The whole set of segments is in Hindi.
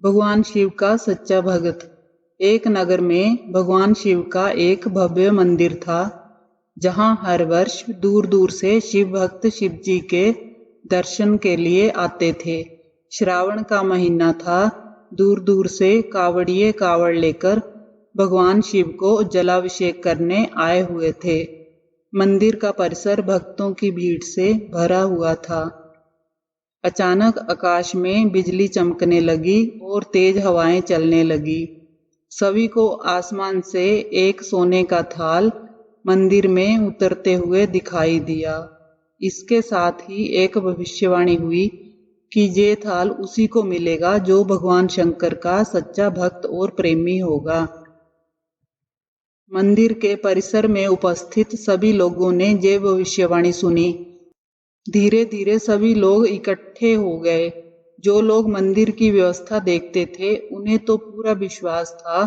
भगवान शिव का सच्चा भगत। एक नगर में भगवान शिव का एक भव्य मंदिर था, जहां हर वर्ष दूर दूर से शिव भक्त शिव जी के दर्शन के लिए आते थे। श्रावण का महीना था। दूर दूर से कावड़िए कावड़ लेकर भगवान शिव को जलाभिषेक करने आए हुए थे। मंदिर का परिसर भक्तों की भीड़ से भरा हुआ था। अचानक आकाश में बिजली चमकने लगी और तेज हवाएं चलने लगी। सभी को आसमान से एक सोने का थाल मंदिर में उतरते हुए दिखाई दिया। इसके साथ ही एक भविष्यवाणी हुई कि ये थाल उसी को मिलेगा जो भगवान शंकर का सच्चा भक्त और प्रेमी होगा। मंदिर के परिसर में उपस्थित सभी लोगों ने ये भविष्यवाणी सुनी। धीरे धीरे सभी लोग इकट्ठे हो गए। जो लोग मंदिर की व्यवस्था देखते थे, उन्हें तो पूरा विश्वास था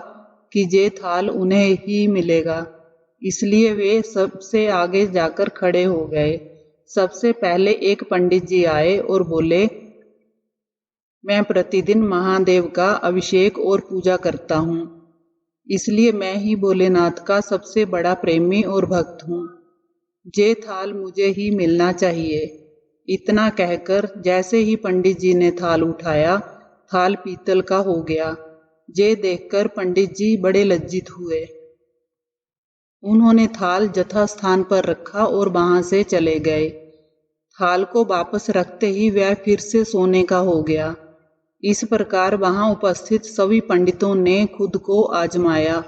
कि ये थाल उन्हें ही मिलेगा, इसलिए वे सबसे आगे जाकर खड़े हो गए। सबसे पहले एक पंडित जी आए और बोले, मैं प्रतिदिन महादेव का अभिषेक और पूजा करता हूँ, इसलिए मैं ही भोलेनाथ का सबसे बड़ा प्रेमी और भक्त हूँ। ये थाल मुझे ही मिलना चाहिए। इतना कहकर जैसे ही पंडित जी ने थाल उठाया, थाल पीतल का हो गया। ये देखकर पंडित जी बड़े लज्जित हुए। उन्होंने थाल यथास्थान पर रखा और वहां से चले गए। थाल को वापस रखते ही वह फिर से सोने का हो गया। इस प्रकार वहां उपस्थित सभी पंडितों ने खुद को आजमाया,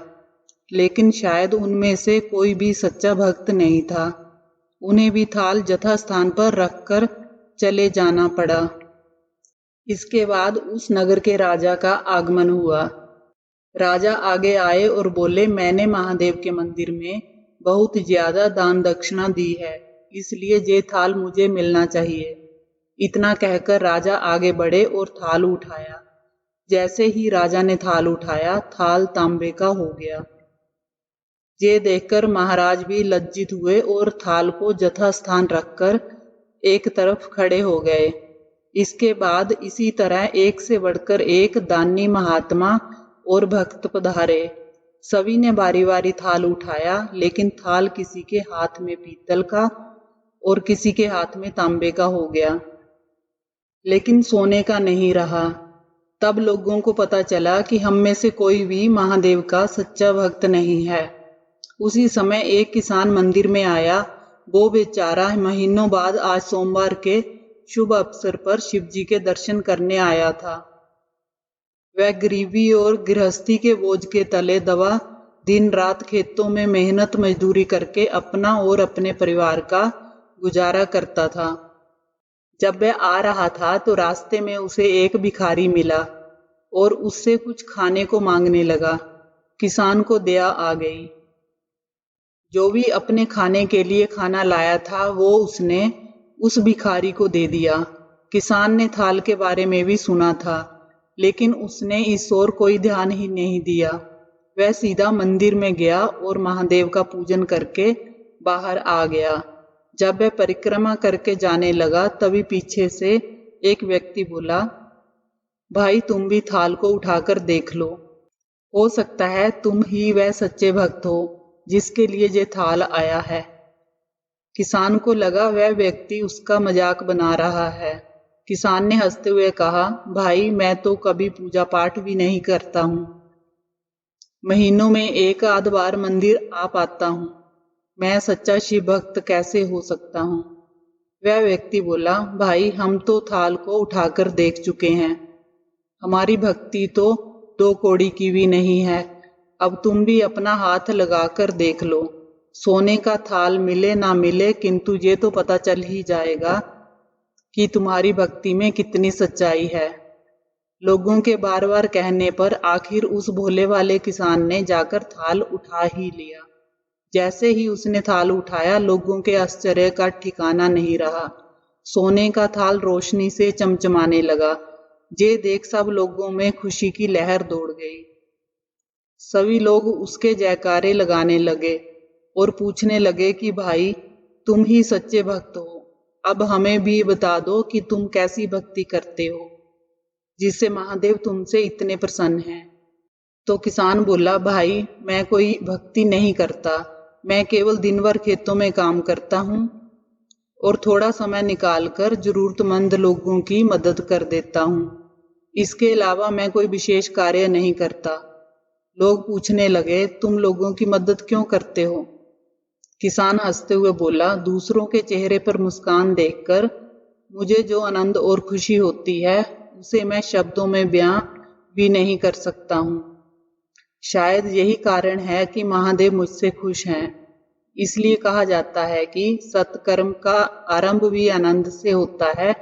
लेकिन शायद उनमें से कोई भी सच्चा भक्त नहीं था। उन्हें भी थाल यथास्थान पर रखकर चले जाना पड़ा। इसके बाद उस नगर के राजा का आगमन हुआ। राजा आगे आए और बोले, मैंने महादेव के मंदिर में बहुत ज्यादा दान दक्षिणा दी है, इसलिए ये थाल मुझे मिलना चाहिए। इतना कहकर राजा आगे बढ़े और थाल उठाया। जैसे ही राजा ने थाल उठाया, थाल तांबे का हो गया। ये देखकर महाराज भी लज्जित हुए और थाल को यथास्थान रखकर एक तरफ खड़े हो गए। इसके बाद इसी तरह एक से बढ़कर एक दानी महात्मा और भक्त पधारे। सभी ने बारी बारी थाल उठाया, लेकिन थाल किसी के हाथ में पीतल का और किसी के हाथ में तांबे का हो गया, लेकिन सोने का नहीं रहा। तब लोगों को पता चला कि हम में से कोई भी महादेव का सच्चा भक्त नहीं है। उसी समय एक किसान मंदिर में आया। वो बेचारा महीनों बाद आज सोमवार के शुभ अवसर पर शिव जी के दर्शन करने आया था। वह गरीबी और गृहस्थी के बोझ के तले दबा दिन रात खेतों में मेहनत मजदूरी करके अपना और अपने परिवार का गुजारा करता था। जब वह आ रहा था तो रास्ते में उसे एक भिखारी मिला और उससे कुछ खाने को मांगने लगा। किसान को दया आ गई। जो भी अपने खाने के लिए खाना लाया था, वो उसने उस भिखारी को दे दिया। किसान ने थाल के बारे में भी सुना था, लेकिन उसने इस ओर कोई ध्यान ही नहीं दिया। वह सीधा मंदिर में गया और महादेव का पूजन करके बाहर आ गया। जब वह परिक्रमा करके जाने लगा, तभी पीछे से एक व्यक्ति बोला, भाई तुम भी थाल को उठाकर देख लो। हो सकता है तुम ही वह सच्चे भक्त हो जिसके लिए ये थाल आया है। किसान को लगा वह व्यक्ति उसका मजाक बना रहा है। किसान ने हंसते हुए कहा, भाई मैं तो कभी पूजा पाठ भी नहीं करता हूँ। महीनों में एक आध बार मंदिर आ पाता हूँ। मैं सच्चा शिव भक्त कैसे हो सकता हूँ? वह व्यक्ति बोला, भाई हम तो थाल को उठाकर देख चुके हैं। हमारी भक्ति तो 2 कौड़ी की भी नहीं है। अब तुम भी अपना हाथ लगाकर देख लो। सोने का थाल मिले ना मिले, किंतु ये तो पता चल ही जाएगा कि तुम्हारी भक्ति में कितनी सच्चाई है। लोगों के बार बार कहने पर आखिर उस भोले वाले किसान ने जाकर थाल उठा ही लिया। जैसे ही उसने थाल उठाया, लोगों के आश्चर्य का ठिकाना नहीं रहा। सोने का थाल रोशनी से चमचमाने लगा। ये देख सब लोगों में खुशी की लहर दौड़ गई। सभी लोग उसके जयकारे लगाने लगे और पूछने लगे कि भाई तुम ही सच्चे भक्त हो, अब हमें भी बता दो कि तुम कैसी भक्ति करते हो। जिससे महादेव तुमसे इतने प्रसन्न हैं। तो किसान बोला, भाई मैं कोई भक्ति नहीं करता, मैं केवल दिन भर खेतों में काम करता हूँ और थोड़ा समय निकालकर जरूरतमंद लोगों की मदद कर देता हूँ। इसके अलावा मैं कोई विशेष कार्य नहीं करता। लोग पूछने लगे, तुम लोगों की मदद क्यों करते हो? किसान हंसते हुए बोला, दूसरों के चेहरे पर मुस्कान देखकर मुझे जो आनंद और खुशी होती है उसे मैं शब्दों में बयां भी नहीं कर सकता हूँ। शायद यही कारण है कि महादेव मुझसे खुश हैं। इसलिए कहा जाता है कि सत्कर्म का आरंभ भी आनंद से होता है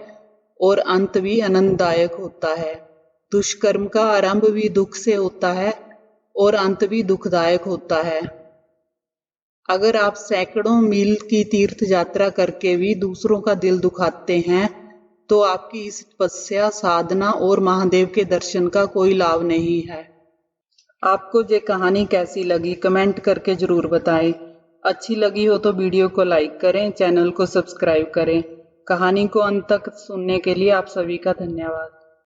और अंत भी आनंददायक होता है। दुष्कर्म का आरंभ भी दुख से होता है और अंत भी दुखदायक होता है। अगर आप सैकड़ों मील की तीर्थ यात्रा करके भी दूसरों का दिल दुखाते हैं तो आपकी इस तपस्या, साधना और महादेव के दर्शन का कोई लाभ नहीं है। आपको ये कहानी कैसी लगी कमेंट करके जरूर बताएं। अच्छी लगी हो तो वीडियो को लाइक करें, चैनल को सब्सक्राइब करें। कहानी को अंत तक सुनने के लिए आप सभी का धन्यवाद।